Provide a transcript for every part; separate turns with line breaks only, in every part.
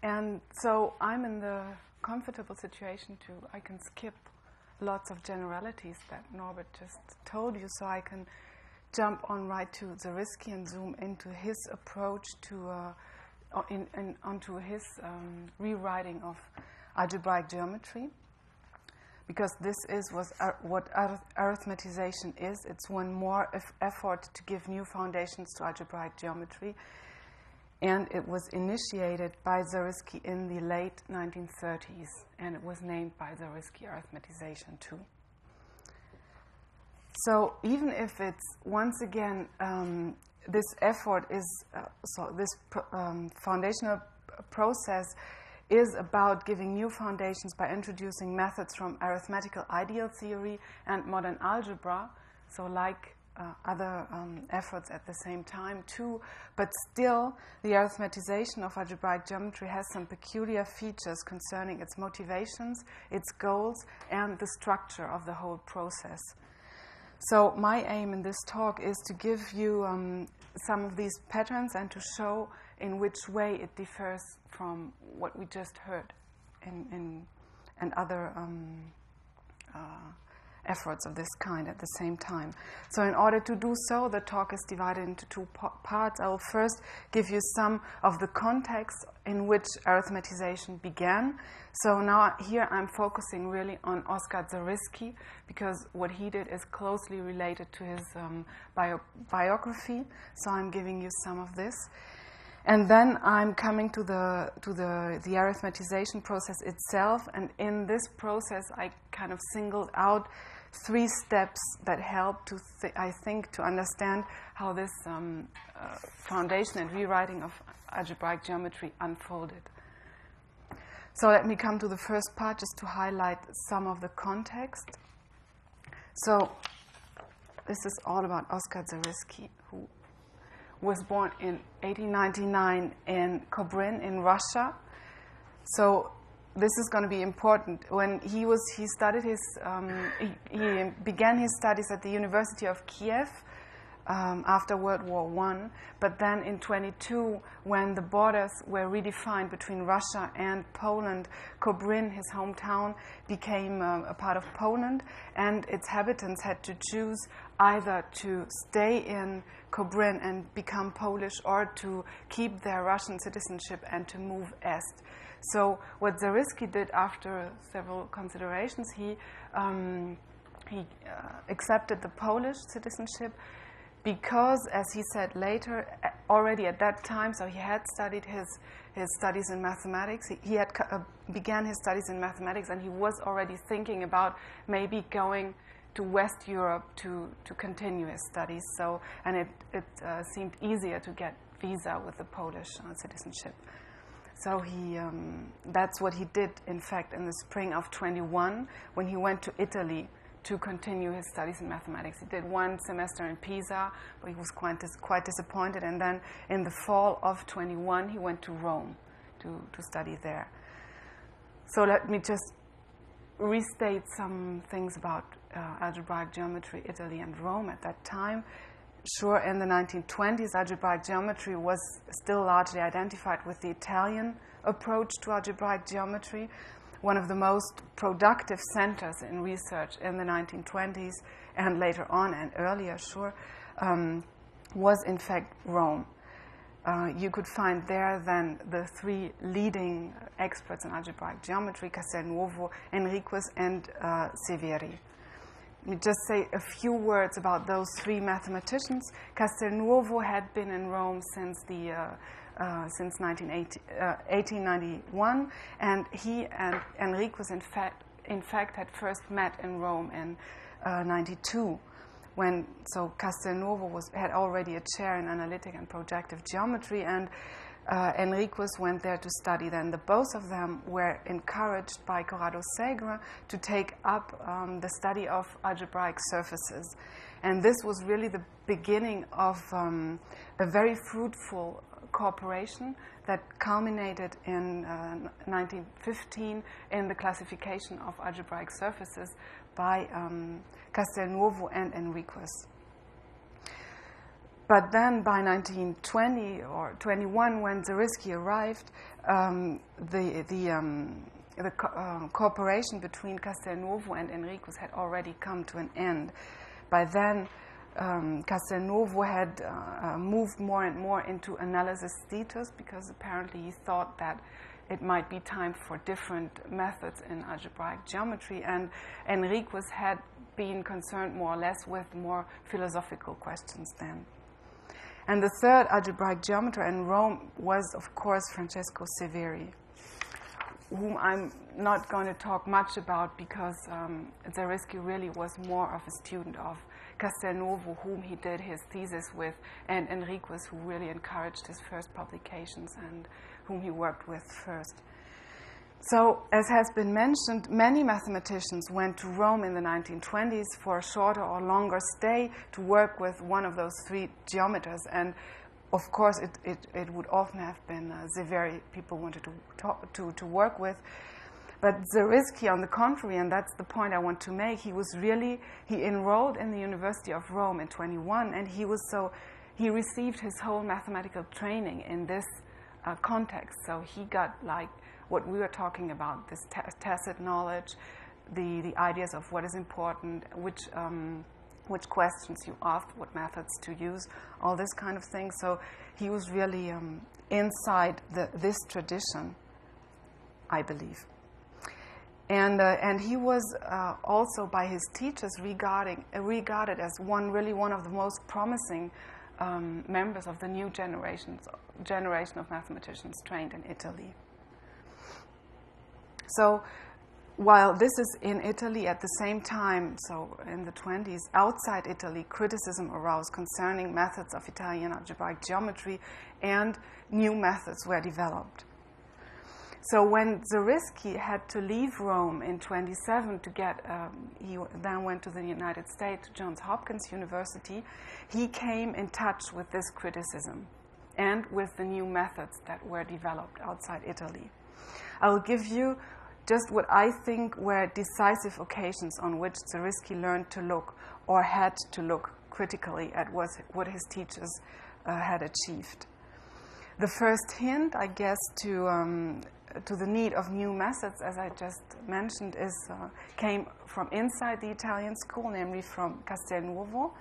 And so I'm in the comfortable situation I can skip lots of generalities that Norbert just told you, so I can jump on right to Zariski and zoom into his approach to onto his rewriting of algebraic geometry, because this is what arithmetization is. It's one more effort to give new foundations to algebraic geometry, and it was initiated by Zariski in the late 1930s, and it was named by Zariski Arithmetization too. So even if it's, once again, this effort is, foundational process is about giving new foundations by introducing methods from arithmetical ideal theory and modern algebra, so like other efforts at the same time too, but still the arithmetization of algebraic geometry has some peculiar features concerning its motivations, its goals, and the structure of the whole process. So my aim in this talk is to give you some of these patterns and to show in which way it differs from what we just heard in other efforts of this kind at the same time. So in order to do so, the talk is divided into two parts. I will first give you some of the context in which arithmetization began. So now here I'm focusing really on Oscar Zariski, because what he did is closely related to his biography. So I'm giving you some of this. And then I'm coming to the arithmetization process itself, and in this process I kind of singled out 3 steps that help to, I think, to understand how this foundation and rewriting of algebraic geometry unfolded. So let me come to the first part just to highlight some of the context. So this is all about Oscar Zariski, who was born in 1899 in Kobrin in Russia. So this is going to be important. When he studied his, he began his studies at the University of Kiev after World War I. But then in 1922, when the borders were redefined between Russia and Poland, Kobrin, his hometown, became a part of Poland, and its inhabitants had to choose either to stay in Kobrin and become Polish, or to keep their Russian citizenship and to move east. So what Zariski did after several considerations, he accepted the Polish citizenship because, as he said later, already at that time, so he had studied his studies in mathematics. He had began his studies in mathematics, and he was already thinking about maybe going to West Europe to continue his studies. So, and it seemed easier to get visa with the Polish citizenship. So that's what he did, in fact, in the spring of 1921, when he went to Italy to continue his studies in mathematics. He did 1 semester in Pisa, but he was quite disappointed. And then in the fall of 1921, he went to Rome to study there. So let me just restate some things about algebraic geometry, Italy and Rome at that time. Sure, in the 1920s, algebraic geometry was still largely identified with the Italian approach to algebraic geometry. One of the most productive centers in research in the 1920s and later on and earlier, sure, was in fact Rome. You could find there then the 3 leading experts in algebraic geometry, Castelnuovo, Enriquez, and Severi. Let me just say a few words about those 3 mathematicians. Castelnuovo had been in Rome since 1891, and he and Enriquez, in fact, had first met in Rome in 92. So Castelnuovo had already a chair in analytic and projective geometry, and Enriquez went there to study then. Both of them were encouraged by Corrado Segre to take up the study of algebraic surfaces. And this was really the beginning of a very fruitful cooperation that culminated in 1915 in the classification of algebraic surfaces by Castelnuovo and Enriquez. But then by 1920 or 21, when Zariski arrived, the cooperation between Castelnuovo and Enriquez had already come to an end. By then, Castelnuovo had moved more and more into analysis status, because apparently he thought that it might be time for different methods in algebraic geometry, and Enriquez had been concerned more or less with more philosophical questions then. And the third algebraic geometer in Rome was, of course, Francesco Severi, whom I'm not going to talk much about, because Zariski really was more of a student of Castelnuovo, whom he did his thesis with, and Enriquez, who really encouraged his first publications and whom he worked with first. So, as has been mentioned, many mathematicians went to Rome in the 1920s for a shorter or longer stay to work with one of those three geometers. And of course, it would often have been Severi people wanted to work with. But Zariski, on the contrary, and that's the point I want to make, he enrolled in the University of Rome in 21, and he received his whole mathematical training in this context. So he got like what we were talking about, this tacit knowledge, the ideas of what is important, which questions you ask, what methods to use, all this kind of thing. So he was really inside this tradition, I believe. And he was also by his teachers regarded as one of the most promising members of the new generation of mathematicians trained in Italy. So while this is in Italy, at the same time, so in the 20s, outside Italy, criticism arose concerning methods of Italian algebraic geometry, and new methods were developed. So when Zariski had to leave Rome in 27 to he then went to the United States, to Johns Hopkins University, he came in touch with this criticism and with the new methods that were developed outside Italy. I will give you just what I think were decisive occasions on which Zariski learned to look, or had to look, critically at what his teachers had achieved. The first hint, I guess, to the need of new methods, as I just mentioned, came from inside the Italian school, namely from Castelnuovo.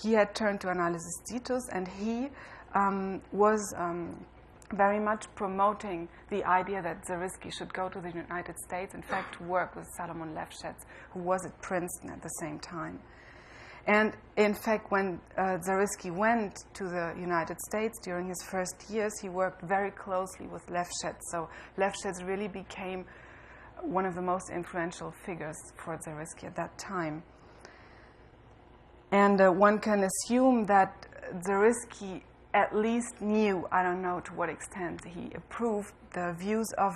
He had turned to analysis status, and he was very much promoting the idea that Zariski should go to the United States, in fact, to work with Salomon Lefschetz, who was at Princeton at the same time. And in fact, when Zariski went to the United States during his first years, he worked very closely with Lefschetz. So Lefschetz really became one of the most influential figures for Zariski at that time. And one can assume that Zariski at least knew, I don't know to what extent he approved the views of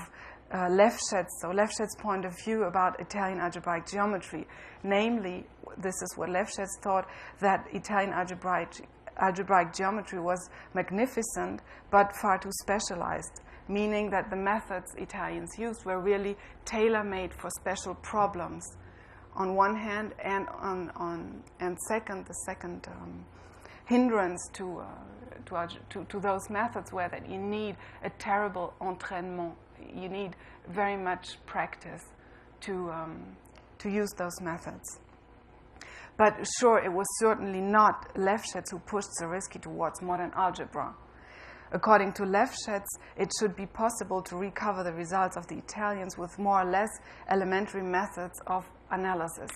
Lefschetz, so Lefschetz's point of view about Italian algebraic geometry. Namely, this is what Lefschetz thought, that Italian algebraic geometry was magnificent but far too specialized, meaning that the methods Italians used were really tailor-made for special problems on one hand, and the second hindrance to those methods were that you need a terrible entraînement. You need very much practice to use those methods. But sure, it was certainly not Lefschetz who pushed Zariski towards modern algebra. According to Lefschetz, it should be possible to recover the results of the Italians with more or less elementary methods of analysis.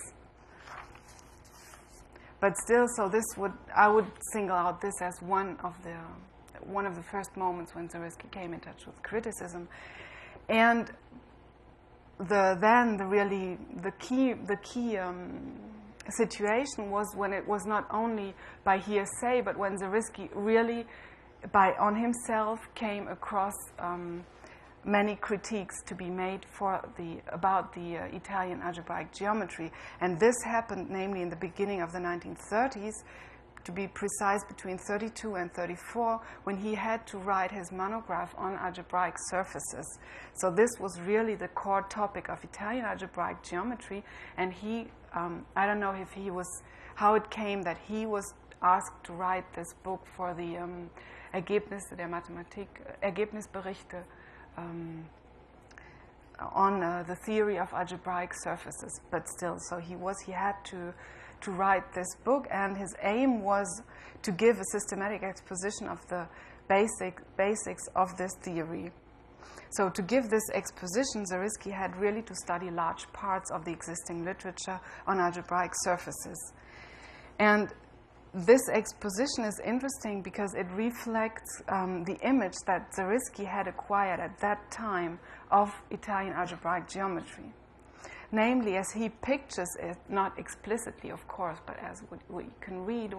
But still, so I would single out this as one of the first moments when Zariski came in touch with criticism. And the key situation was when it was not only by hearsay, but when Zariski really, on himself, came across many critiques to be made about the Italian algebraic geometry. And this happened, namely, in the beginning of the 1930s, to be precise, between 32 and 34, when he had to write his monograph on algebraic surfaces. So this was really the core topic of Italian algebraic geometry, and I don't know how it came that he was asked to write this book for the Ergebnisse der Mathematik, Ergebnisberichte on the theory of algebraic surfaces, but still, so he had to write this book, and his aim was to give a systematic exposition of the basics of this theory. So to give this exposition, Zariski had really to study large parts of the existing literature on algebraic surfaces. And this exposition is interesting because it reflects the image that Zariski had acquired at that time of Italian algebraic geometry. Namely, as he pictures it, not explicitly, of course, but as we can read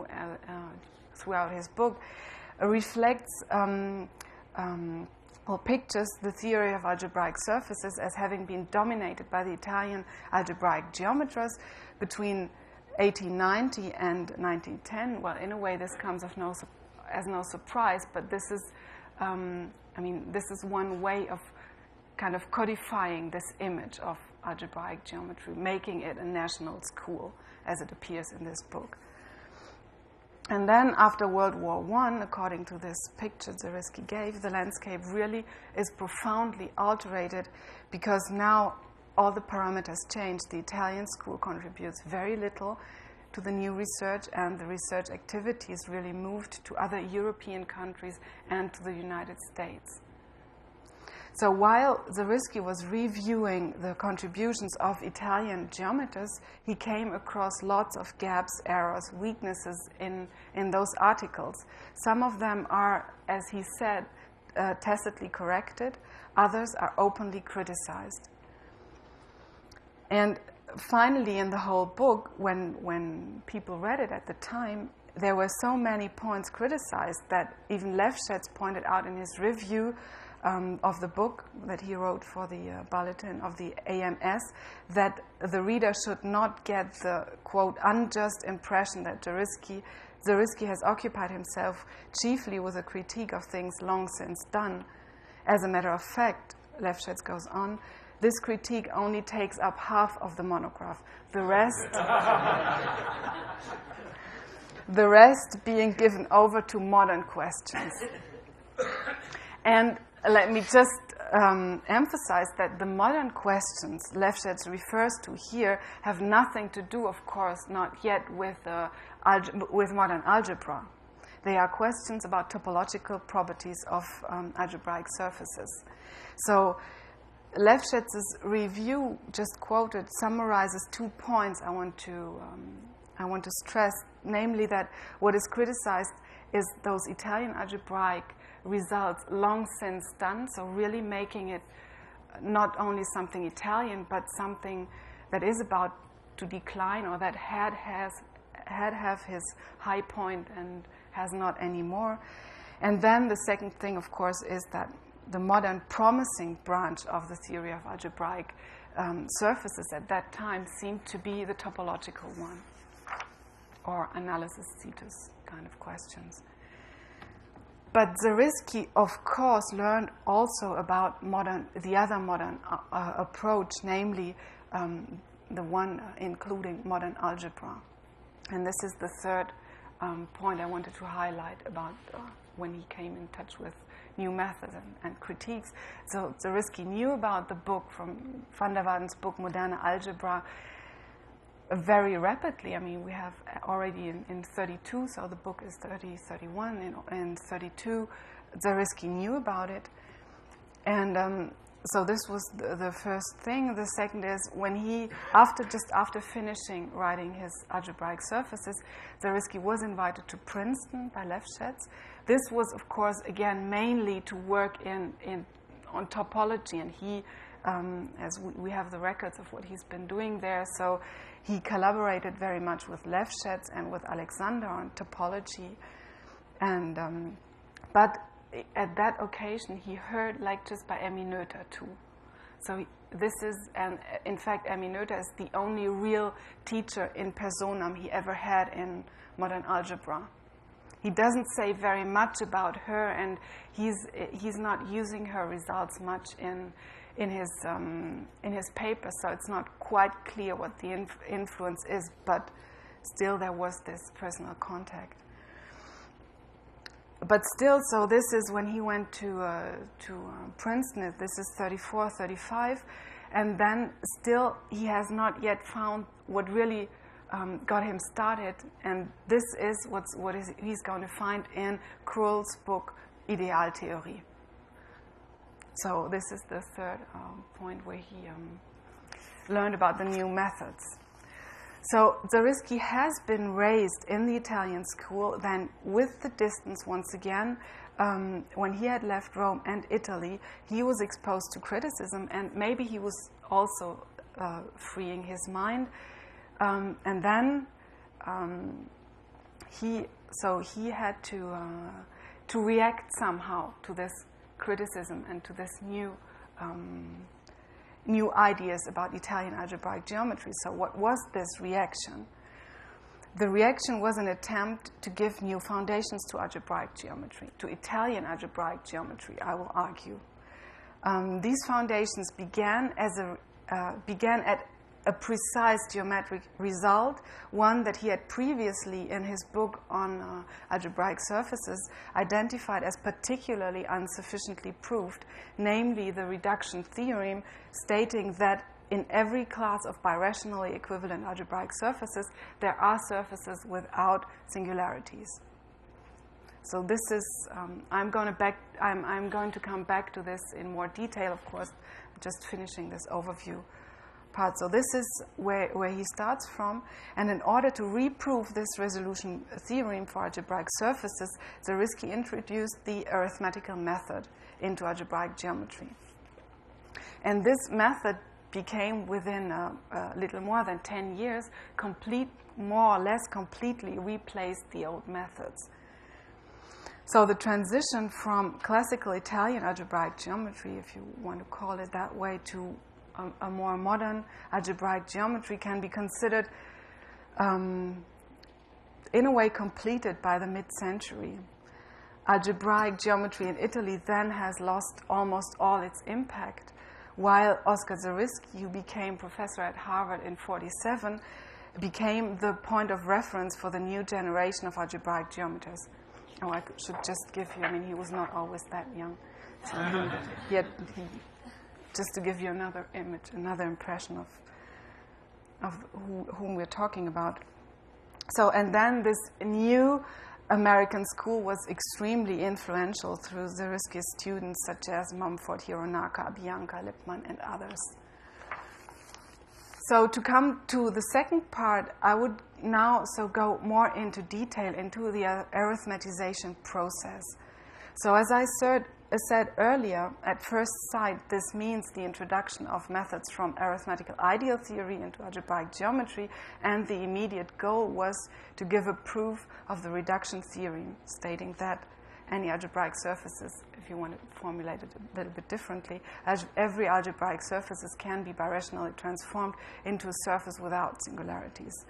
throughout his book, reflects or pictures the theory of algebraic surfaces as having been dominated by the Italian algebraic geometers between 1890 and 1910. Well, in a way, this comes as no surprise, but this is, this is one way of kind of codifying this image of algebraic geometry, making it a national school, as it appears in this book. And then after World War I, according to this picture Zariski gave, the landscape really is profoundly altered because now all the parameters change. The Italian school contributes very little to the new research, and the research activities really moved to other European countries and to the United States. So while Zariski was reviewing the contributions of Italian geometers, he came across lots of gaps, errors, weaknesses in those articles. Some of them are, as he said, tacitly corrected. Others are openly criticized. And finally, in the whole book, when people read it at the time, there were so many points criticized that even Lefschetz pointed out in his review of the book that he wrote for the bulletin of the AMS, that the reader should not get the, quote, unjust impression that Zariski has occupied himself chiefly with a critique of things long since done. As a matter of fact, Lefschetz goes on, this critique only takes up half of the monograph. The rest being given over to modern questions. And let me just emphasize that the modern questions Lefschetz refers to here have nothing to do, of course, not yet with modern algebra. They are questions about topological properties of algebraic surfaces. So Lefschetz's review, just quoted, summarizes 2 points I want to stress, namely that what is criticized is those Italian algebraic results long since done, so really making it not only something Italian, but something that is about to decline, or that had his high point and has not anymore. And then the second thing, of course, is that the modern promising branch of the theory of algebraic surfaces at that time seemed to be the topological one, or analysis situs kind of questions. But Zariski, of course, learned also about the other modern approach, namely the one including modern algebra. And this is the third point I wanted to highlight about when he came in touch with new methods and critiques. So Zariski knew about the book from van der Waarden's book, Moderne Algebra, very rapidly. I mean, we have already in 32, so the book is 30, 31. In 32, Zariski knew about it. And so this was the first thing. The second is when he, after finishing writing his algebraic surfaces, Zariski was invited to Princeton by Lefschetz. This was, of course, again, mainly to work on topology, and he, as we have the records of what he's been doing there, so he collaborated very much with Lefschetz and with Alexander on topology. And but at that occasion, he heard lectures by Emmy Noether too. So this is, and in fact, Emmy Noether is the only real teacher in personam he ever had in modern algebra. He doesn't say very much about her, and he's not using her results much in his paper, so it's not quite clear what the influence is, but still there was this personal contact. but still, so this is when he went to Princeton. This is 34, 35, and then still he has not yet found what really got him started, and this is he's going to find in Krull's book Idealtheorie. So this is the third point where he learned about the new methods. So Zariski has been raised in the Italian school, then with the distance once again, when he had left Rome and Italy, he was exposed to criticism, and maybe he was also freeing his mind. And then he had to react somehow to this criticism and to this new ideas about Italian algebraic geometry. So what was this reaction? The reaction was an attempt to give new foundations to algebraic geometry, to Italian algebraic geometry, I will argue. These foundations began at a precise geometric result, one that he had previously in his book on algebraic surfaces identified as particularly insufficiently proved, namely the reduction theorem, stating that in every class of birationally equivalent algebraic surfaces, there are surfaces without singularities. So this is, I'm going to come back to this in more detail, of course, just finishing this overview part. So this is where he starts from, and in order to reprove this resolution theorem for algebraic surfaces, Zariski introduced the arithmetical method into algebraic geometry. And this method became, within a little more than 10 years, more or less completely replaced the old methods. So the transition from classical Italian algebraic geometry, if you want to call it that way, to a more modern algebraic geometry can be considered, in a way, completed by the mid-century. Algebraic geometry in Italy then has lost almost all its impact, while Oscar Zariski, who became professor at Harvard in 1947, became the point of reference for the new generation of algebraic geometers. Oh, I should just give you, he was not always that young. So just to give you another image, another impression of whom we're talking about. So, and then this new American school was extremely influential through Zariski's students such as Mumford, Hironaka, Bianca, Lippmann, and others. So to come to the second part, I would now go more into detail into the arithmetization process. So as I said earlier, at first sight, this means the introduction of methods from arithmetical ideal theory into algebraic geometry, and the immediate goal was to give a proof of the reduction theorem, stating that any algebraic surfaces, if you want to formulate it a little bit differently, every algebraic surfaces can be birationally transformed into a surface without singularities.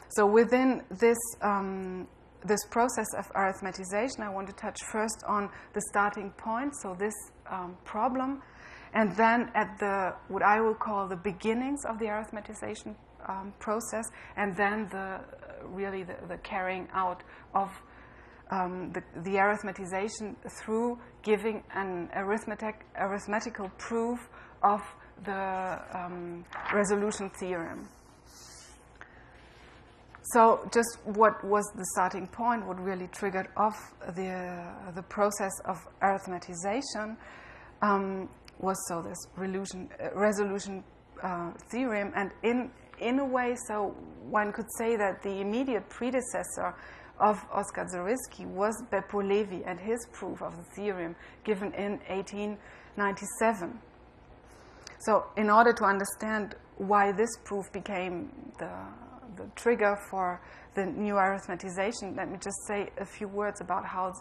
So within this this process of arithmetization, I want to touch first on the starting point, so this problem, and then at what I will call the beginnings of the arithmetization process, and then the carrying out of the arithmetization through giving an arithmetical proof of the resolution theorem. So just what was the starting point, what really triggered off the process of arithmetization was this resolution theorem, and in a way, so one could say that the immediate predecessor of Oscar Zariski was Beppo Levi and his proof of the theorem given in 1897. So in order to understand why this proof became the trigger for the new arithmetization, let me just say a few words about how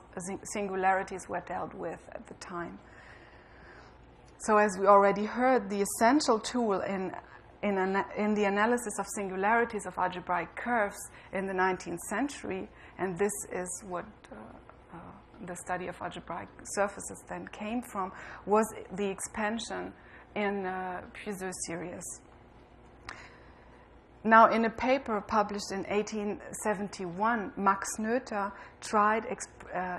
singularities were dealt with at the time. So as we already heard, the essential tool in the analysis of singularities of algebraic curves in the 19th century, and this is what the study of algebraic surfaces then came from, was the expansion in Puiseux series. Now, in a paper published in 1871, Max Noether tried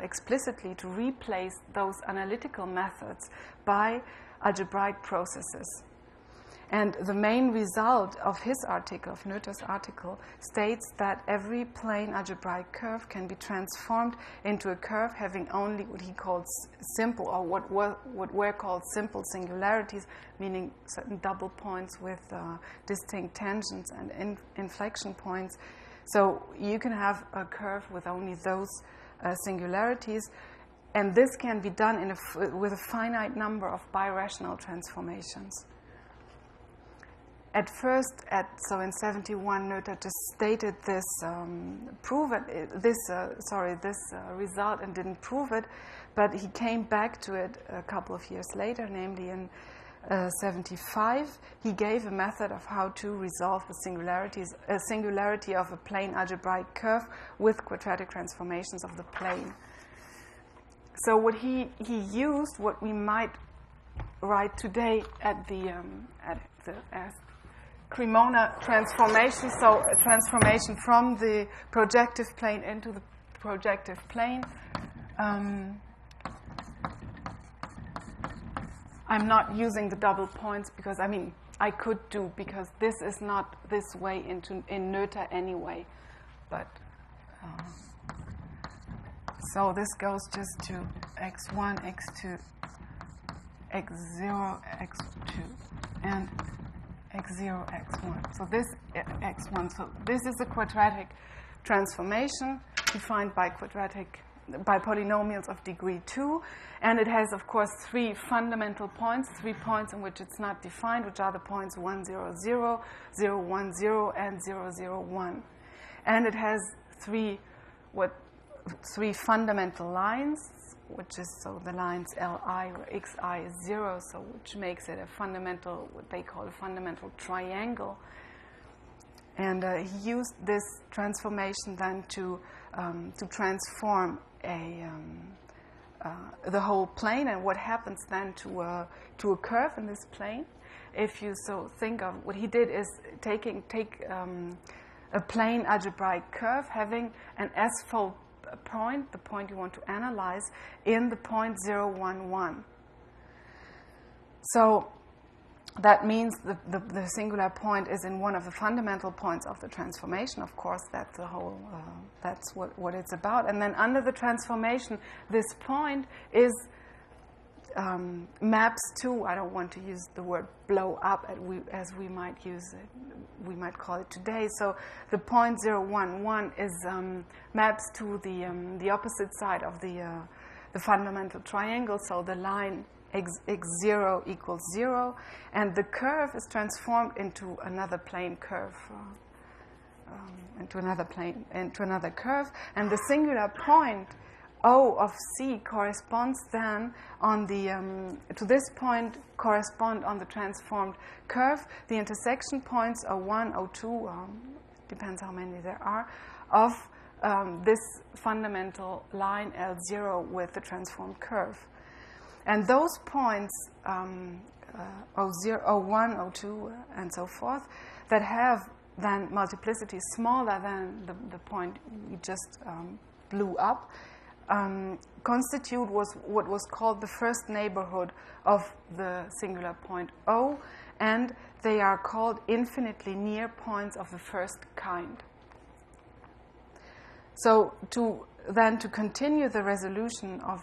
explicitly to replace those analytical methods by algebraic processes. And the main result of his article, of Noether's article, states that every plane algebraic curve can be transformed into a curve having only what he called simple, or what were called simple singularities, meaning certain double points with distinct tangents and inflection points. So you can have a curve with only those singularities, and this can be done with a finite number of birational transformations. At first, so in 71, Noether just stated this result and didn't prove it, but he came back to it a couple of years later, namely in 75. He gave a method of how to resolve the singularity of a plane algebraic curve with quadratic transformations of the plane. So what he used, what we might write today as Cremona transformation, so a transformation from the projective plane into the projective plane. I'm not using the double points because, I could do, because this is not this way in Noether anyway. But so this goes just to x1, x2, x0, x2, and x0, x1. So this x1. So this is a quadratic transformation defined by polynomials of degree 2, and it has, of course, three fundamental points, 3 points in which it's not defined, which are the points 1, 0, 0, 0, 1, 0, and 0, 0, 1. And it has three fundamental lines, which is, so the lines Li, where xi is 0, so which makes it a fundamental, what they call a fundamental triangle. And he used this transformation then to transform the whole plane. And what happens then to a curve in this plane? If you so think of what he did is take a plane algebraic curve having an s-fold point, the point you want to analyze, in the point 0, 1, 1. So that means the singular point is in one of the fundamental points of the transformation. Of course, that's the whole. That's what it's about. And then under the transformation, this point is maps to. I don't want to use the word blow up as we might use it. We might call it today. So the point 0, 1, 1 is maps to the opposite side of the fundamental triangle. So the line x0 equals 0, and the curve is transformed into another plane curve, into another curve, and the singular point O of C corresponds then on the to this point correspond on the transformed curve. The intersection points O1, O2, depends how many there are, of this fundamental line L0 with the transformed curve. And those points, O0, O1, O2, and so forth, that have then multiplicity smaller than the point we just blew up, constitute what was called the first neighborhood of the singular point O, and they are called infinitely near points of the first kind. So to continue the resolution of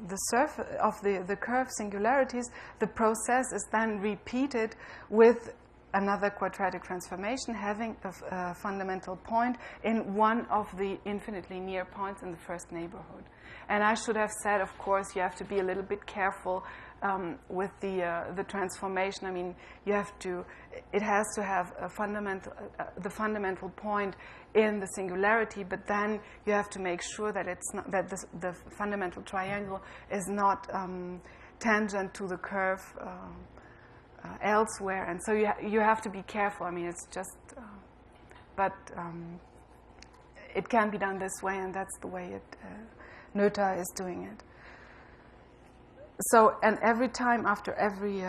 the surface of the curve singularities, the process is then repeated with another quadratic transformation having a fundamental point in one of the infinitely near points in the first neighborhood. And I should have said, of course, you have to be a little bit careful with the transformation. I mean, it has to have a the fundamental point in the singularity, but then you have to make sure that it's not, that the fundamental triangle is not tangent to the curve elsewhere, and so you have to be careful. I mean, it's just, but it can be done this way, and that's the way Noether is doing it. So, and every time after every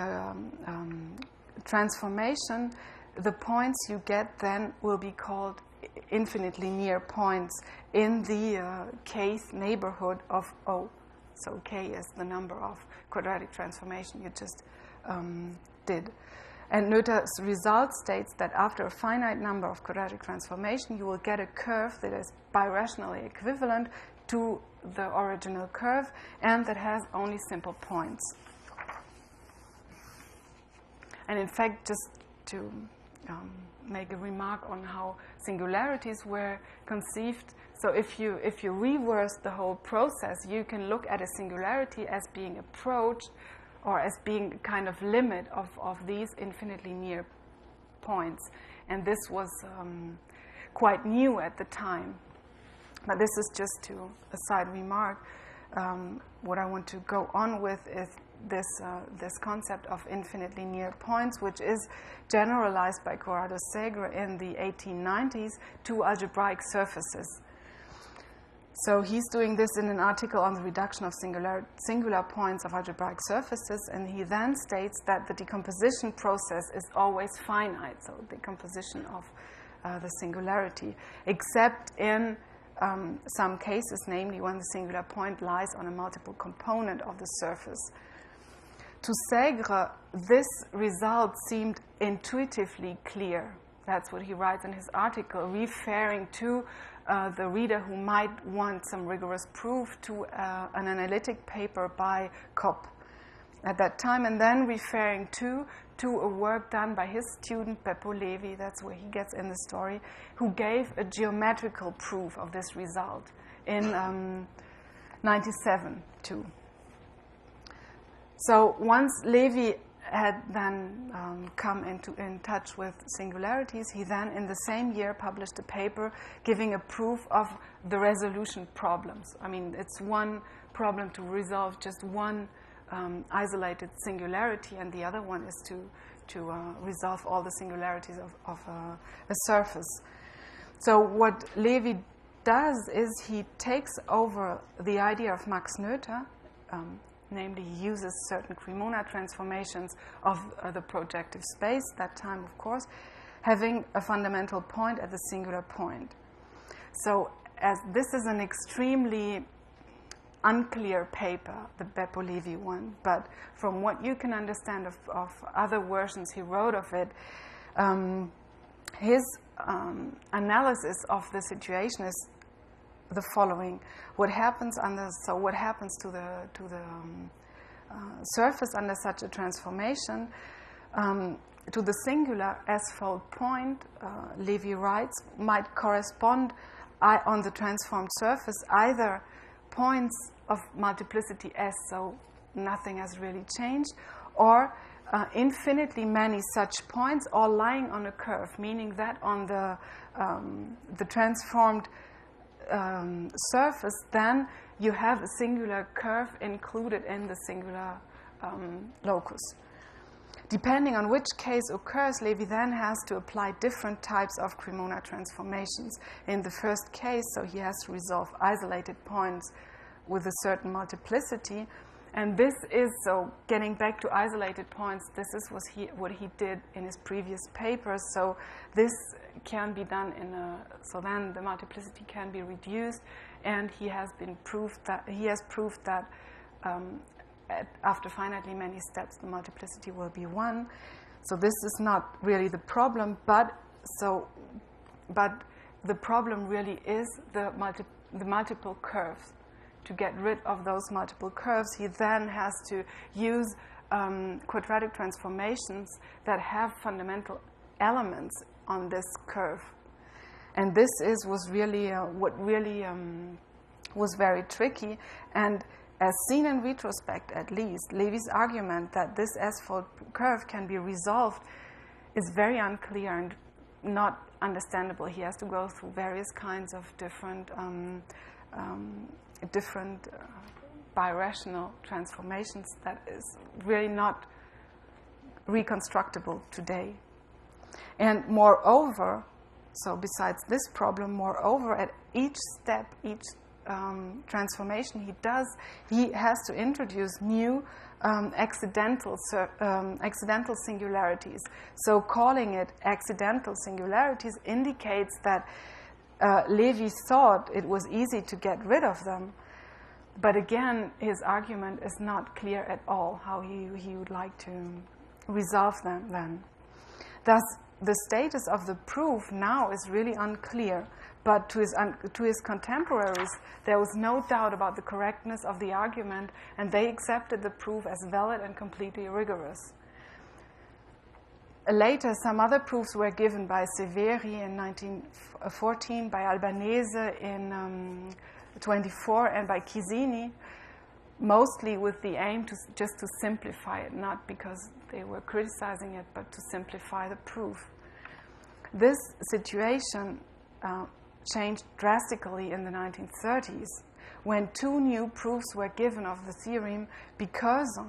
transformation, the points you get then will be called infinitely near points in the kth neighborhood of O. So k is the number of quadratic transformation you just did. And Noether's result states that after a finite number of quadratic transformation, you will get a curve that is birationally equivalent to the original curve and that has only simple points. And in fact, just to make a remark on how singularities were conceived, so if you reverse the whole process, you can look at a singularity as being approached or as being a kind of limit of these infinitely near points. And this was quite new at the time. But this is just to a side remark. What I want to go on with is this concept of infinitely near points, which is generalized by Corrado Segre in the 1890s to algebraic surfaces. So he's doing this in an article on the reduction of singular points of algebraic surfaces, and he then states that the decomposition process is always finite, so decomposition of the singularity, except in some cases, namely when the singular point lies on a multiple component of the surface. To Segre, this result seemed intuitively clear. That's what he writes in his article, referring to the reader who might want some rigorous proof to an analytic paper by Kopp at that time, and then referring to a work done by his student Beppo Levi, that's where he gets in the story, who gave a geometrical proof of this result in 97 too. So once Levi had then come in touch with singularities, he then in the same year published a paper giving a proof of the resolution problems. I mean, it's one problem to resolve just one isolated singularity, and the other one is to resolve all the singularities of a surface. So what Levi does is he takes over the idea of Max Noether, namely he uses certain Cremona transformations of the projective space, that time of course, having a fundamental point at the singular point. So as this is an extremely unclear paper, the Beppo Levi one, but from what you can understand of other versions he wrote of it, his analysis of the situation is the following: what happens to the surface under such a transformation? To the singular S-fold point, Levi writes, might correspond on the transformed surface either points of multiplicity S, so nothing has really changed, or infinitely many such points, all lying on a curve, meaning that on the transformed surface, then you have a singular curve included in the singular locus. Depending on which case occurs, Levi then has to apply different types of Cremona transformations. In the first case, so he has to resolve isolated points with a certain multiplicity. And this is, so getting back to isolated points, this is what he did in his previous papers. So this can be done so then the multiplicity can be reduced, and he has proved that after finitely many steps the multiplicity will be 1. So this is not really the problem, but the problem really is the multiple curves. To get rid of those multiple curves, he then has to use quadratic transformations that have fundamental elements on this curve. And this was really what really was very tricky. And as seen in retrospect, at least, Levi's argument that this S-fold curve can be resolved is very unclear and not understandable. He has to go through various kinds of different birational transformations that is really not reconstructible today. And moreover, so besides this problem, moreover, at each step, each transformation he does, he has to introduce new accidental singularities. So calling it accidental singularities indicates that Lévy thought it was easy to get rid of them. But again, his argument is not clear at all how he would like to resolve them then. Thus, the status of the proof now is really unclear. But to his contemporaries, there was no doubt about the correctness of the argument, and they accepted the proof as valid and completely rigorous. Later, some other proofs were given by Severi in 1914, by Albanese in 1924, and by Chizini, mostly with the aim just to simplify it, not because they were criticizing it, but to simplify the proof. This situation changed drastically in the 1930s, when two new proofs were given of the theorem because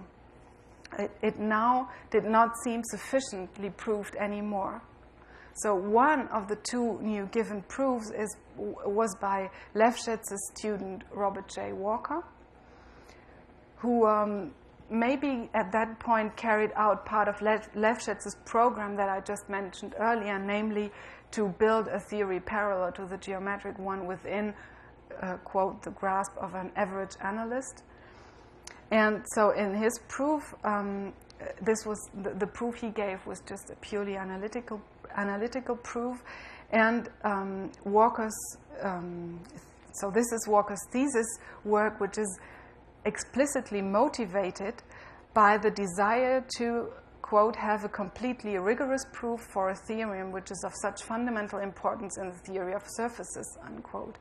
it now did not seem sufficiently proved anymore. So one of the two new given proofs was by Lefschetz's student Robert J. Walker, who maybe at that point carried out part of Lefschetz's program that I just mentioned earlier, namely to build a theory parallel to the geometric one within, quote, the grasp of an average analyst. And so in his proof, this was the proof he gave was just a purely analytical proof, and Walker's so this is Walker's thesis work, which is explicitly motivated by the desire to, quote, have a completely rigorous proof for a theorem which is of such fundamental importance in the theory of surfaces, unquote.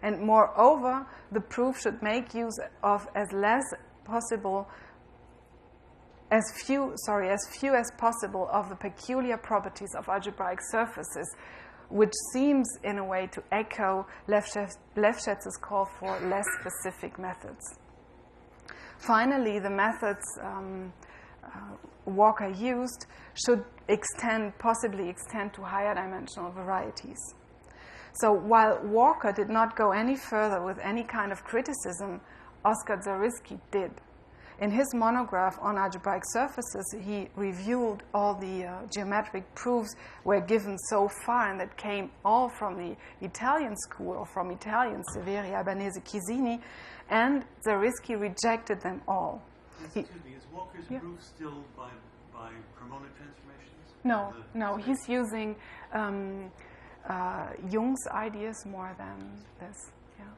And moreover, the proof should make use of as few as possible of the peculiar properties of algebraic surfaces, which seems in a way to echo Lefschetz's call for less specific methods. Finally, the methods Walker used should possibly extend to higher dimensional varieties. So while Walker did not go any further with any kind of criticism, Oscar Zariski did. In his monograph on algebraic surfaces, he reviewed all the geometric proofs were given so far, and that came all from the Italian school, or from Italian, Severi, Albanese, Chizini, and Zariski rejected them all.
Is Walker's proof still by Cremona transformations?
No, he's using Jung's ideas more than this. Yeah.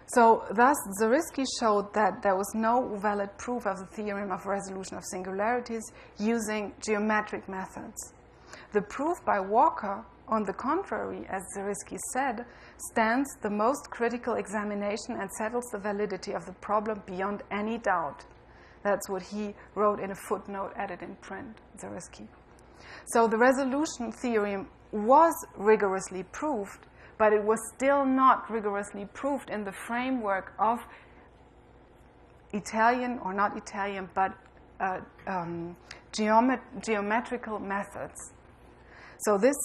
So thus, Zariski showed that there was no valid proof of the theorem of resolution of singularities using geometric methods. The proof by Walker, on the contrary, as Zariski said, stands the most critical examination and settles the validity of the problem beyond any doubt. That's what he wrote in a footnote added in print, Zariski. So the resolution theorem was rigorously proved, but it was still not rigorously proved in the framework of Italian, or not Italian, but geometrical methods. So this,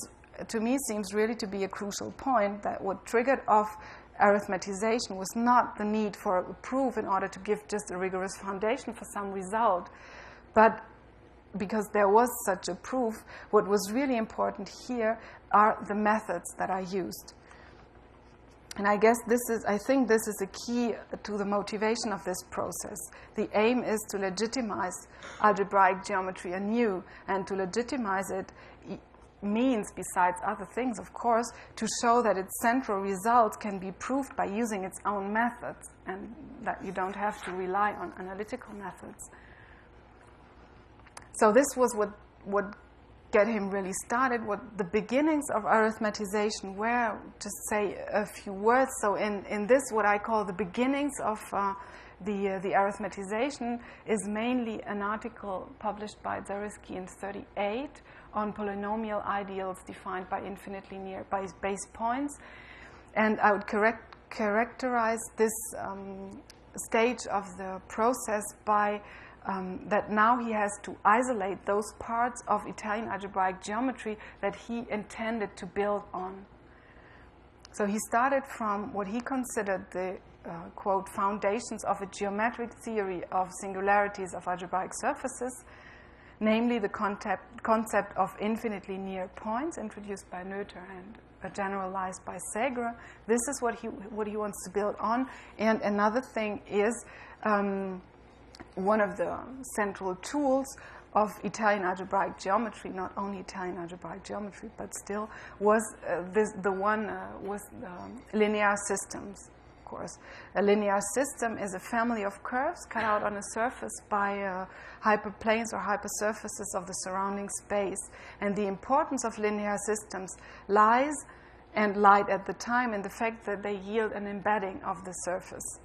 to me, seems really to be a crucial point, that what triggered off arithmetization was not the need for a proof in order to give just a rigorous foundation for some result, but because there was such a proof, what was really important here are the methods that are used. And I think this is a key to the motivation of this process. The aim is to legitimize algebraic geometry anew, and to legitimize it means, besides other things, of course, to show that its central results can be proved by using its own methods, and that you don't have to rely on analytical methods. So this was what got him really started, what the beginnings of arithmetization were. Just say a few words. So in this, what I call the beginnings of the arithmetization is mainly an article published by Zariski in 1938 on polynomial ideals defined by infinitely nearby base points. And I would characterize this stage of the process by that now he has to isolate those parts of Italian algebraic geometry that he intended to build on. So he started from what he considered the quote, foundations of a geometric theory of singularities of algebraic surfaces, namely the concept of infinitely near points introduced by Noether and generalized by Segre. This is what he wants to build on. And another thing is one of the central tools of Italian algebraic geometry, not only Italian algebraic geometry, but still, was linear systems, of course. A linear system is a family of curves cut out on a surface by hyperplanes or hypersurfaces of the surrounding space. And the importance of linear systems lies at the time in the fact that they yield an embedding of the surface.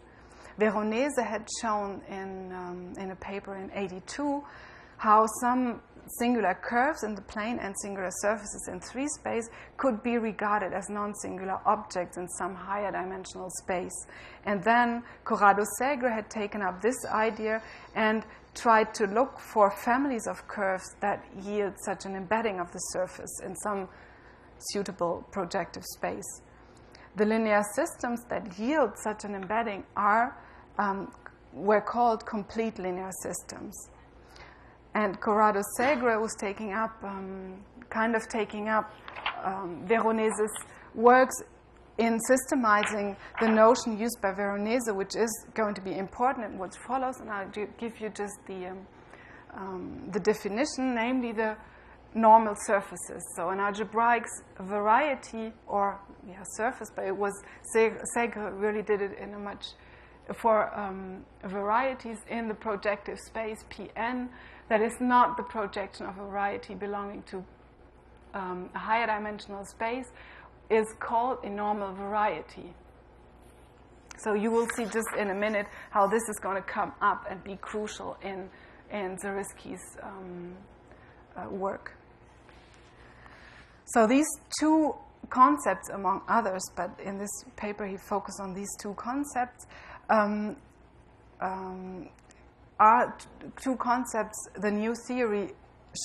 Veronese had shown in a paper in '82 how some singular curves in the plane and singular surfaces in 3 space could be regarded as non-singular objects in some higher dimensional space. And then Corrado Segre had taken up this idea and tried to look for families of curves that yield such an embedding of the surface in some suitable projective space. The linear systems that yield such an embedding were called complete linear systems. And Corrado Segre was taking up Veronese's works in systemizing the notion used by Veronese, which is going to be important in what follows. And I'll give you just the definition, namely the normal surfaces. So an algebraic variety, or surface, but it was Segre really did it in a much for varieties in the projective space Pn that is not the projection of a variety belonging to a higher dimensional space, is called a normal variety. So you will see just in a minute how this is going to come up and be crucial in Zariski's work. So these two concepts, among others, but in this paper he focused on these two concepts, are two concepts the new theory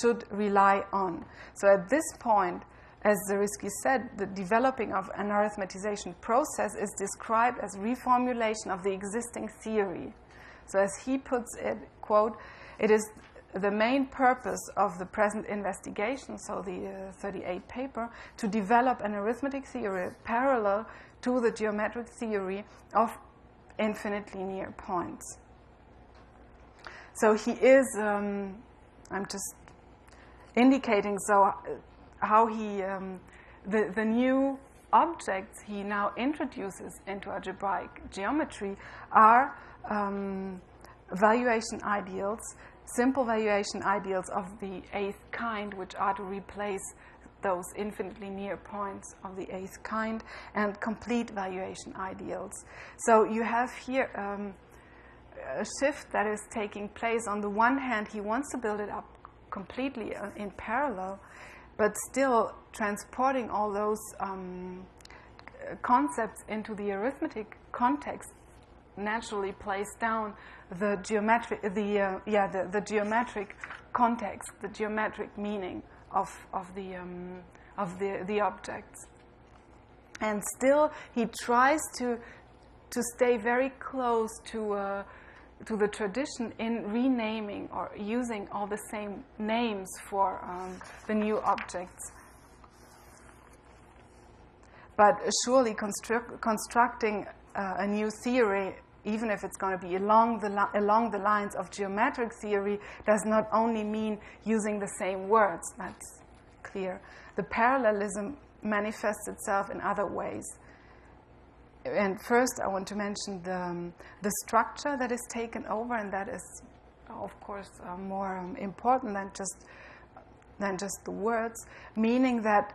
should rely on. So at this point, as Zariski said, the developing of an arithmetization process is described as reformulation of the existing theory. So as he puts it, quote, it is the main purpose of the present investigation, so the 38 paper, to develop an arithmetic theory parallel to the geometric theory of infinitely near points. So he is, I'm just indicating how he, the new objects he now introduces into algebraic geometry are valuation ideals, simple valuation ideals of the 8th kind, which are to replace those infinitely near points of the 8th kind, and complete valuation ideals. So you have here a shift that is taking place. On the one hand, he wants to build it up completely in parallel, but still transporting all those concepts into the arithmetic context naturally plays down the geometric context, the geometric meaning of the objects. And still he tries to stay very close to the tradition in renaming or using all the same names for the new objects. But surely constructing a new theory, even if it's going to be along the lines of geometric theory, does not only mean using the same words. That's clear. The parallelism manifests itself in other ways. And first, I want to mention the structure that is taken over, and that is, of course, more important than just the words. Meaning that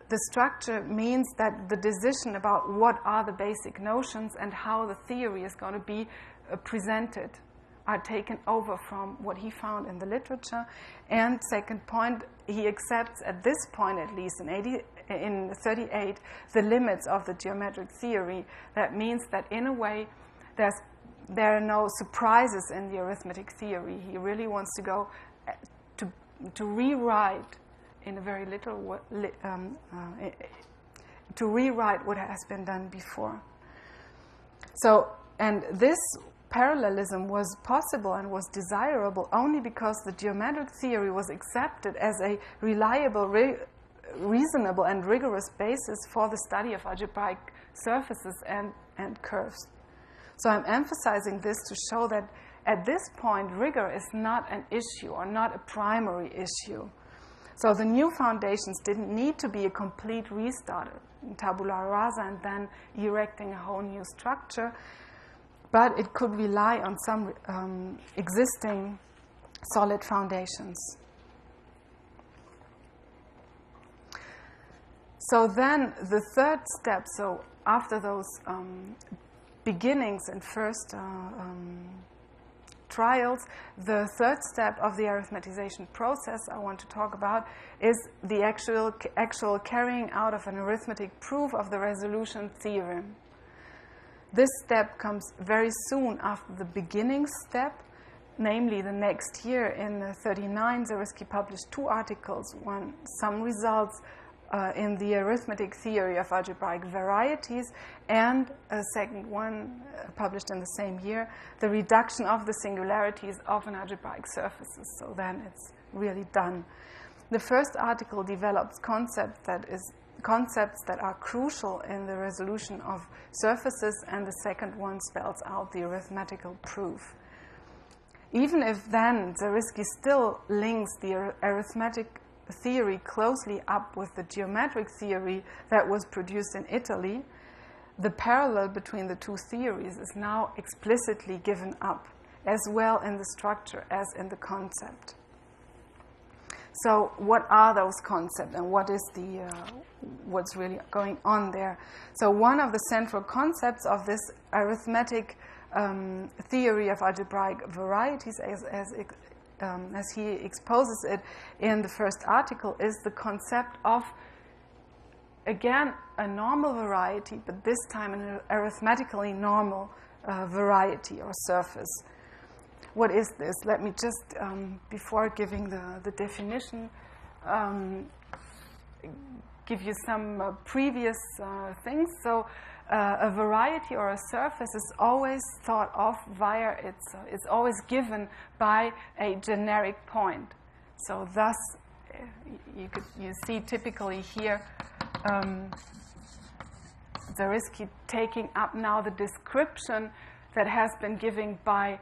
the structure means that the decision about what are the basic notions and how the theory is going to be presented are taken over from what he found in the literature. And second point, he accepts at this point, at least in 38, the limits of the geometric theory. That means that in a way there are no surprises in the arithmetic theory. He really wants to go to rewrite in a very little to rewrite what has been done before. So, and this parallelism was possible and was desirable only because the geometric theory was accepted as a reliable, reasonable and rigorous basis for the study of algebraic surfaces and curves. So I'm emphasizing this to show that at this point, rigor is not an issue or not a primary issue. So the new foundations didn't need to be a complete restart in tabula rasa and then erecting a whole new structure, but it could rely on some existing solid foundations. So then the third step, so after those beginnings and first trials, the third step of the arithmetization process I want to talk about is the actual carrying out of an arithmetic proof of the resolution theorem. This step comes very soon after the beginning step, namely the next year in 1939, Zariski published 2 articles, one, some results in the arithmetic theory of algebraic varieties, and a second one published in the same year, the reduction of the singularities of an algebraic surfaces. So then it's really done. The first article develops concepts that are crucial in the resolution of surfaces, and the second one spells out the arithmetical proof. Even if then Zariski still links the arithmetic theory closely up with the geometric theory that was produced in Italy, the parallel between the two theories is now explicitly given up, as well in the structure as in the concept. So what are those concepts and what is what's really going on there? So one of the central concepts of this arithmetic theory of algebraic varieties, as he exposes it in the first article, is the concept of, again, a normal variety, but this time an arithmetically normal variety or surface. What is this? Let me just, before giving the definition, give you some previous things. So a variety or a surface is always thought of via it's always given by a generic point. So thus, you see typically here Zariski taking up now the description that has been given by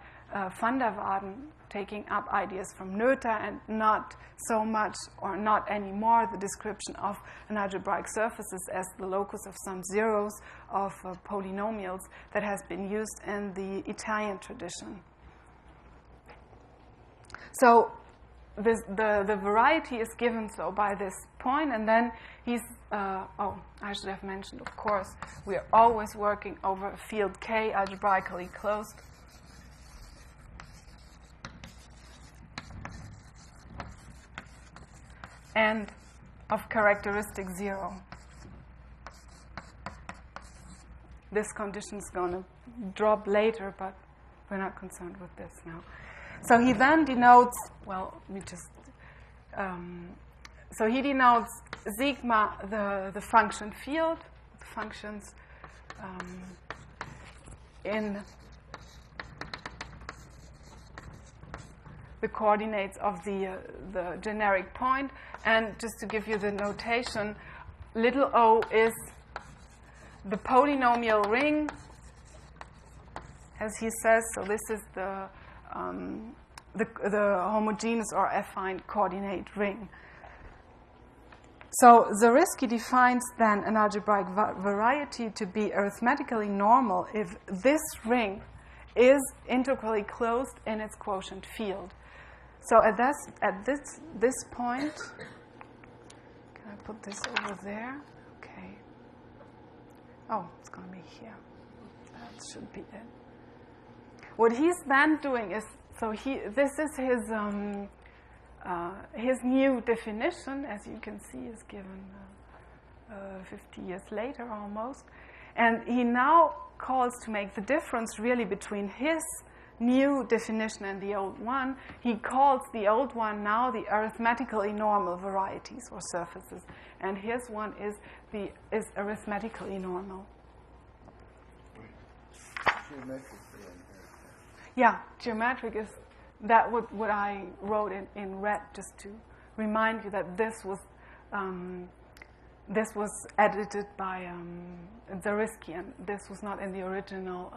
van der Waden, taking up ideas from Noether, and not so much or not anymore the description of an algebraic surfaces as the locus of some zeros of polynomials that has been used in the Italian tradition. So the variety is given so by this point, and then he's, I should have mentioned, of course, we are always working over a field K, algebraically closed. And of characteristic 0. This condition is going to drop later, but we're not concerned with this now. So he then denotes, well, we just, so he denotes sigma, the function field, the functions in the coordinates of the generic point. And just to give you the notation, little o is the polynomial ring, as he says. So this is the homogeneous or affine coordinate ring. So Zariski defines then an algebraic variety to be arithmetically normal if this ring is integrally closed in its quotient field. So at this point, can I put this over there? Okay. Oh, it's going to be here. That should be it. What he's then doing is, so this is his new definition, as you can see, is given 50 years later almost. And he now calls to make the difference really between his new definition and the old one. He calls the old one now the arithmetically normal varieties or surfaces, and his one is arithmetically normal.
geometrically inherent.
Yeah, geometric is that what I wrote in red, just to remind you that this was edited by Zariski, and this was not in the original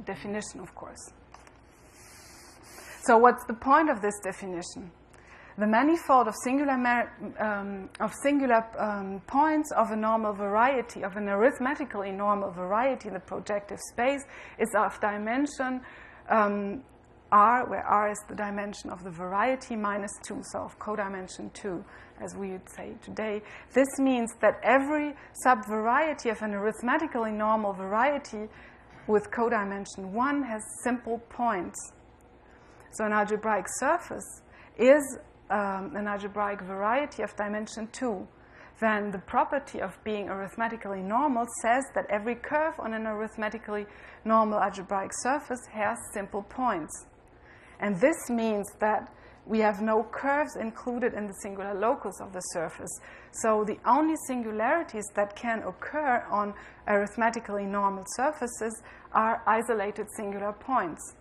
definition, of course. So what's the point of this definition? The manifold of singular points of a normal variety, of an arithmetically normal variety in the projective space, is of dimension r, where r is the dimension of the variety, minus 2, so of codimension 2, as we would say today. This means that every subvariety of an arithmetically normal variety with codimension 1 has simple points. So an algebraic surface is an algebraic variety of dimension 2. Then the property of being arithmetically normal says that every curve on an arithmetically normal algebraic surface has simple points. And this means that we have no curves included in the singular locus of the surface. So the only singularities that can occur on arithmetically normal surfaces are isolated singular points.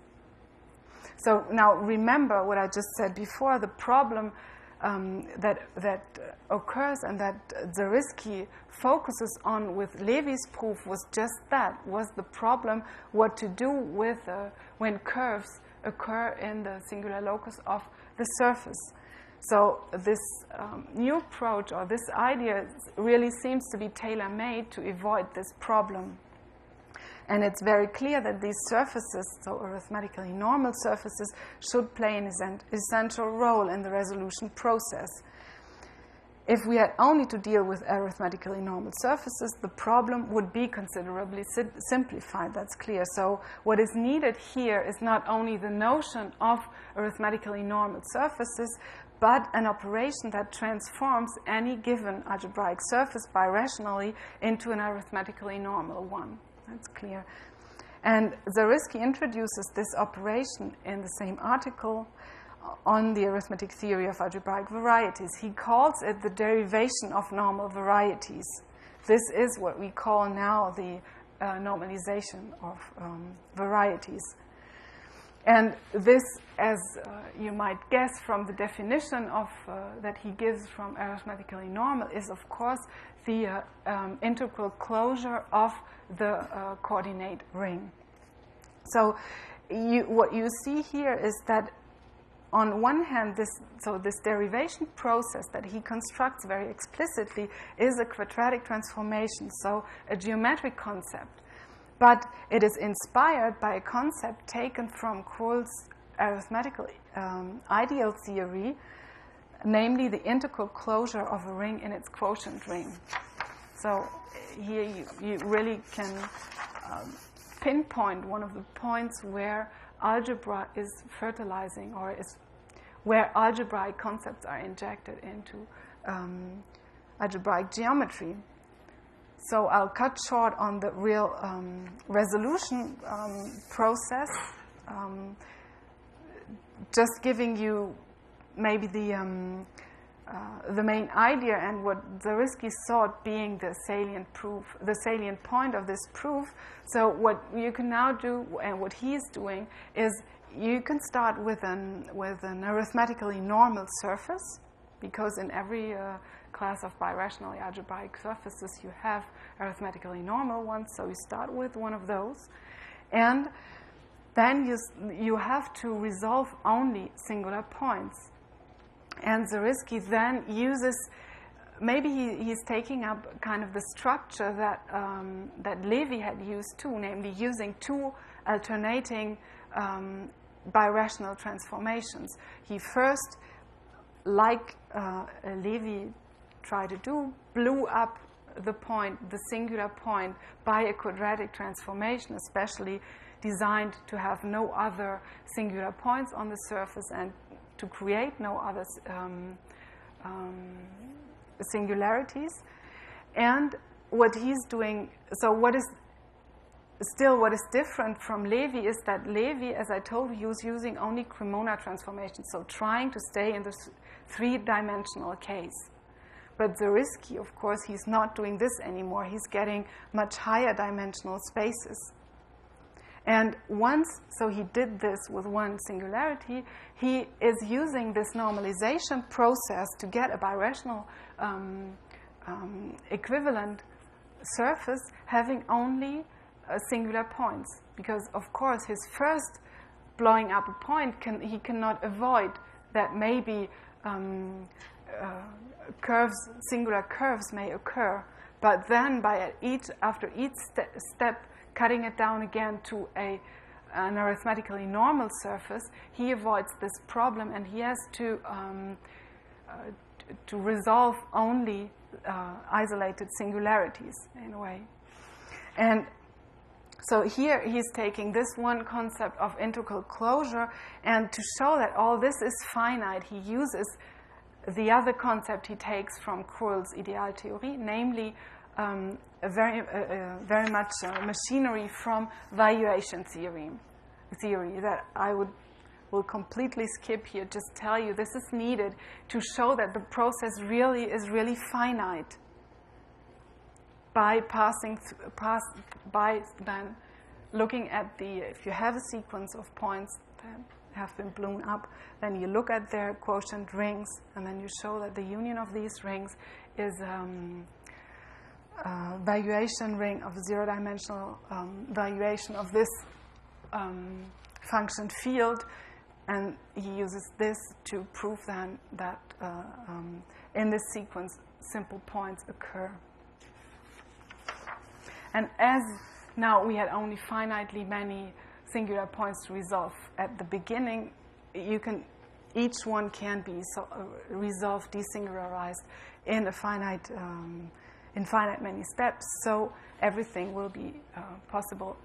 So now remember what I just said before, the problem that occurs and that Zariski focuses on with Levy's proof was just that, was the problem what to do with when curves occur in the singular locus of the surface. So this new approach, or this idea, really seems to be tailor-made to avoid this problem. And it's very clear that these surfaces, so arithmetically normal surfaces, should play an essential role in the resolution process. If we had only to deal with arithmetically normal surfaces, the problem would be considerably simplified, that's clear. So what is needed here is not only the notion of arithmetically normal surfaces, but an operation that transforms any given algebraic surface birationally into an arithmetically normal one. That's clear. And Zariski introduces this operation in the same article on the arithmetic theory of algebraic varieties. He calls it the derivation of normal varieties. This is what we call now the normalization of varieties. And this, as you might guess from the definition of that he gives from arithmetically normal, is of course the integral closure of the coordinate ring. So what you see here is that on one hand, this derivation process that he constructs very explicitly is a quadratic transformation, so a geometric concept. But it is inspired by a concept taken from Krull's arithmetical ideal theory, namely the integral closure of a ring in its quotient ring. So here you really can pinpoint one of the points where algebra is fertilizing, or is where algebraic concepts are injected into algebraic geometry. So I'll cut short on the real resolution process, just giving you maybe the main idea and what Zariski thought being the salient point of this proof. So what you can now do, and what he is doing, is you can start with an arithmetically normal surface, because in every class of birationally algebraic surfaces you have arithmetically normal ones, so you start with one of those. And then you have to resolve only singular points. And Zariski then uses, maybe he's taking up kind of the structure that Levy had used too, namely using two alternating birational transformations. He first, like Levy tried to do, blew up the singular point by a quadratic transformation, especially designed to have no other singular points on the surface and to create no other singularities. And what he's doing, so what is different from Levy is that Levy, as I told you, was using only Cremona transformations, so trying to stay in this three-dimensional case. But Zariski, of course, he's not doing this anymore. He's getting much higher dimensional spaces. And once, so he did this with one singularity, he is using this normalization process to get a birational equivalent surface having only singular points. Because, of course, his first blowing up a point, he cannot avoid that maybe singular curves may occur. But then after each step, cutting it down again to an arithmetically normal surface, he avoids this problem, and he has to resolve only isolated singularities in a way. And so here he's taking this one concept of integral closure, and to show that all this is finite, he uses the other concept he takes from Cruel's Idealtheorie, namely very much machinery from valuation theory that I will completely skip here. Just tell you this is needed to show that the process really is really finite by by then looking at if you have a sequence of points that have been blown up, then you look at their quotient rings, and then you show that the union of these rings is valuation ring of zero-dimensional valuation of this function field, and he uses this to prove then that in this sequence simple points occur. And as now we had only finitely many singular points to resolve at the beginning, each one can be resolved, desingularized in a finite many steps. So everything will be possible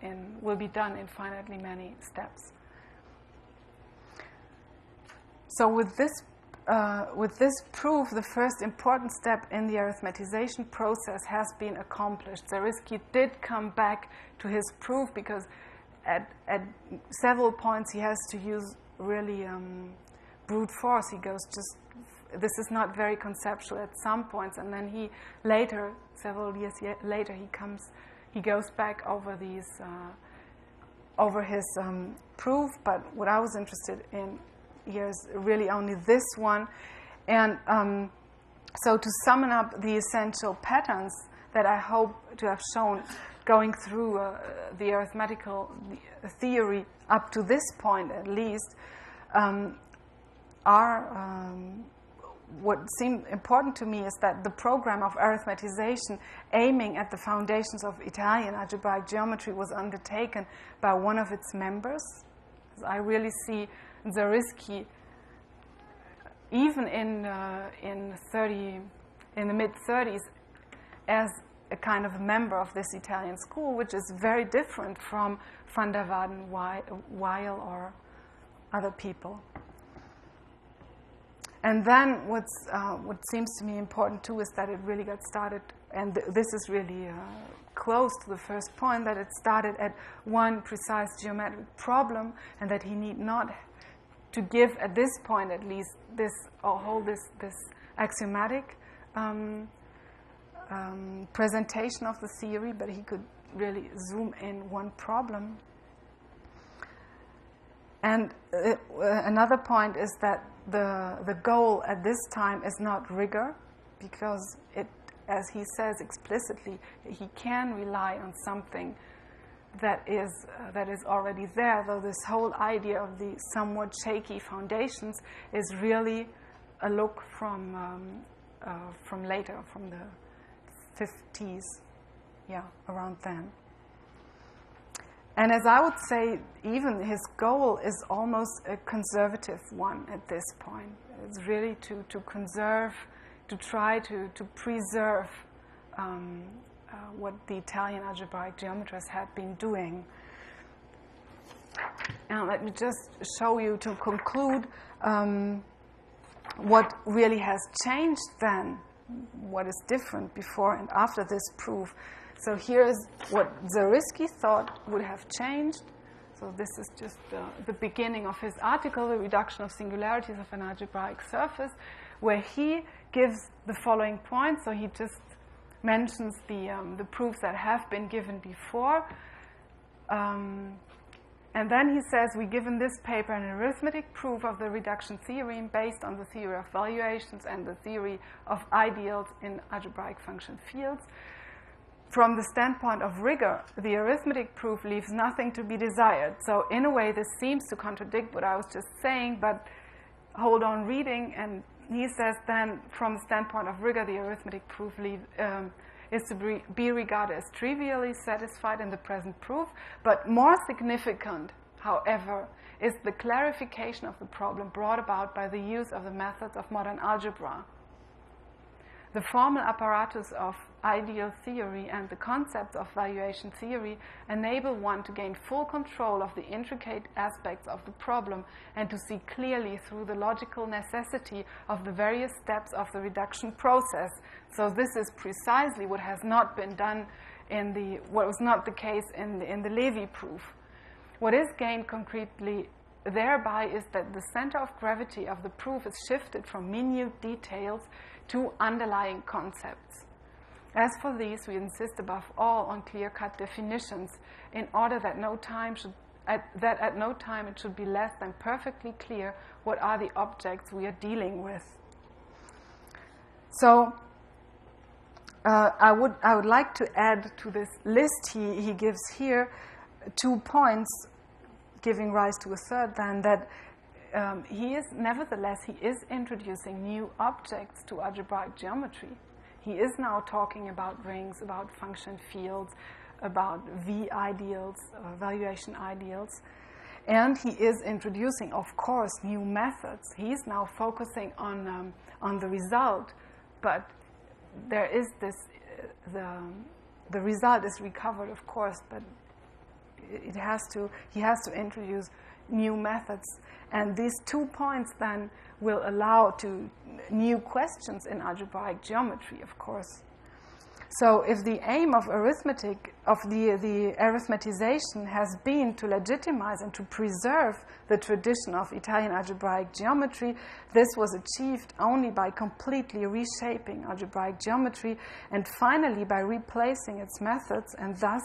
will be done in finitely many steps. So with this proof, the first important step in the arithmetization process has been accomplished. Zariski did come back to his proof because at several points he has to use really brute force. He goes this is not very conceptual at some points, and then he later, several years later, he goes back over these over his proof. But what I was interested in here is really only this one. And so to sum up the essential patterns that I hope to have shown going through the arithmetical theory up to this point at least, are what seemed important to me is that the program of arithmetization aiming at the foundations of Italian algebraic geometry was undertaken by one of its members. I really see Zariski, even in the mid-30s, as a kind of member of this Italian school, which is very different from van der Waden, Weil, or other people. And then what seems to me important too is that it really got started, and this is really close to the first point, that it started at one precise geometric problem, and that he need not to give at this point at least this axiomatic presentation of the theory, but he could really zoom in one problem. And another point is that the goal at this time is not rigor, because it, as he says explicitly, he can rely on something that is already there, though this whole idea of the somewhat shaky foundations is really a look from later, from the 50s, around then. And as I would say, even his goal is almost a conservative one at this point. It's really to conserve, to try to preserve what the Italian algebraic geometers had been doing. Now let me just show you, to conclude, what really has changed then, what is different before and after this proof. So here is what Zariski thought would have changed. So this is just the beginning of his article, The Reduction of Singularities of an Algebraic Surface, where he gives the following points. So he just mentions the proofs that have been given before. And then he says, we give in this paper an arithmetic proof of the reduction theorem based on the theory of valuations and the theory of ideals in algebraic function fields. From the standpoint of rigor, the arithmetic proof leaves nothing to be desired. So in a way, this seems to contradict what I was just saying, but hold on reading. And he says then, from the standpoint of rigor, the arithmetic proof is to be regarded as trivially satisfied in the present proof, but more significant, however, is the clarification of the problem brought about by the use of the methods of modern algebra. The formal apparatus of ideal theory and the concepts of valuation theory enable one to gain full control of the intricate aspects of the problem and to see clearly through the logical necessity of the various steps of the reduction process. So this is precisely what has not been done what was not the case in the Levy proof. What is gained concretely thereby is that the center of gravity of the proof is shifted from minute details to underlying concepts. As for these, we insist above all on clear-cut definitions in order that at no time it should be less than perfectly clear what are the objects we are dealing with. So I would like to add to this list he gives here 2 points, giving rise to a third, then that he is introducing new objects to algebraic geometry. He is now talking about rings, about function fields, about V ideals, valuation ideals. And he is introducing, of course, new methods. He's now focusing on the result, but there is this, the result is recovered, of course, but he has to introduce new methods. And these 2 points then will allow to new questions in algebraic geometry, of course. So if the aim of arithmetic, of the arithmetization has been to legitimize and to preserve the tradition of Italian algebraic geometry, this was achieved only by completely reshaping algebraic geometry and finally by replacing its methods and thus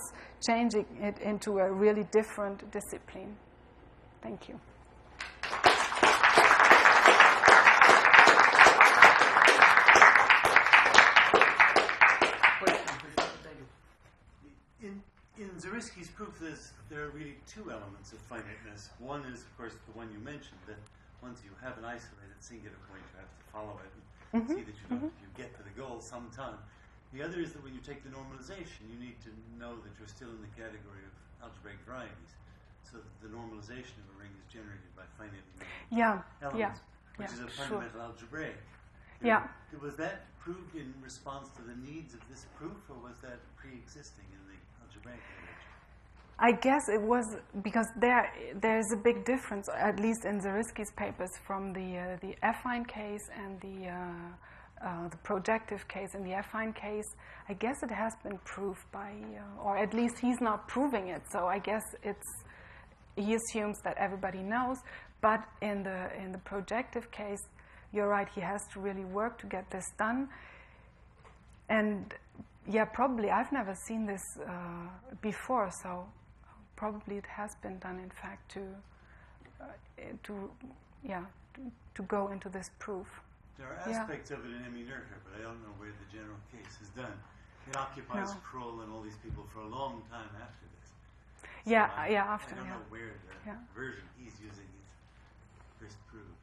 changing it into a really different discipline. Thank you.
In Zariski's proof, there are really 2 elements of finiteness. One is, of course, the one you mentioned, that once you have an isolated singular point, you have to follow it and see that you get to the goal sometime. The other is that when you take the normalization, you need to know that you're still in the category of algebraic varieties. So that the normalization of a ring is generated by finitely elements, which is a fundamental algebraic. Was that proved in response to the needs of this proof, or was that pre-existing in the algebraic language?
I guess it was because there's a big difference, at least in Zariski's papers, from the affine case and the projective case. In the affine case, I guess it has been proved by, or at least he's not proving it. So I guess he assumes that everybody knows. But in the projective case, you're right, he has to really work to get this done. And yeah, probably I've never seen this before, so probably it has been done, in fact, to go into this proof.
There are aspects of it in Eminurka, but I don't know where the general case is done. It occupies Kroll and all these people for a long time after this. So
after.
I don't know where the version he's using is first proved.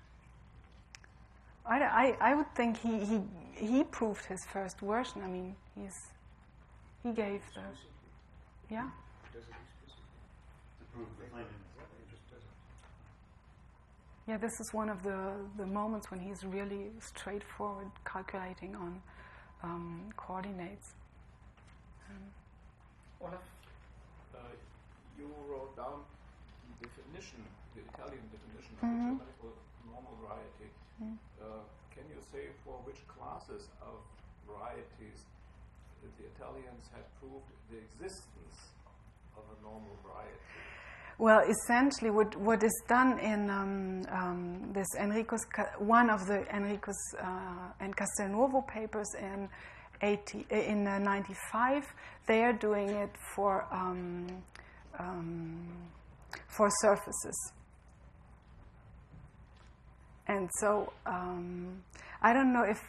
I would think he proved his first version. I mean, he gave the this is one of the moments when he's really straightforward calculating on coordinates.
Olaf, you wrote down the definition, the Italian definition of the geometrical normal variety. Can you say for which classes of varieties the Italians had proved the existence of a normal variety?
Well, essentially, what is done in this one of the Enrico's and Castelnuovo papers in 95, they are doing it for for surfaces. And so I don't know if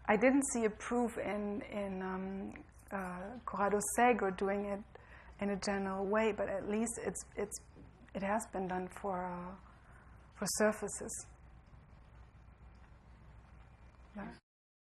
I didn't see a proof in Corrado-Segur doing it in a general way, but at least it has been done for surfaces. Yeah.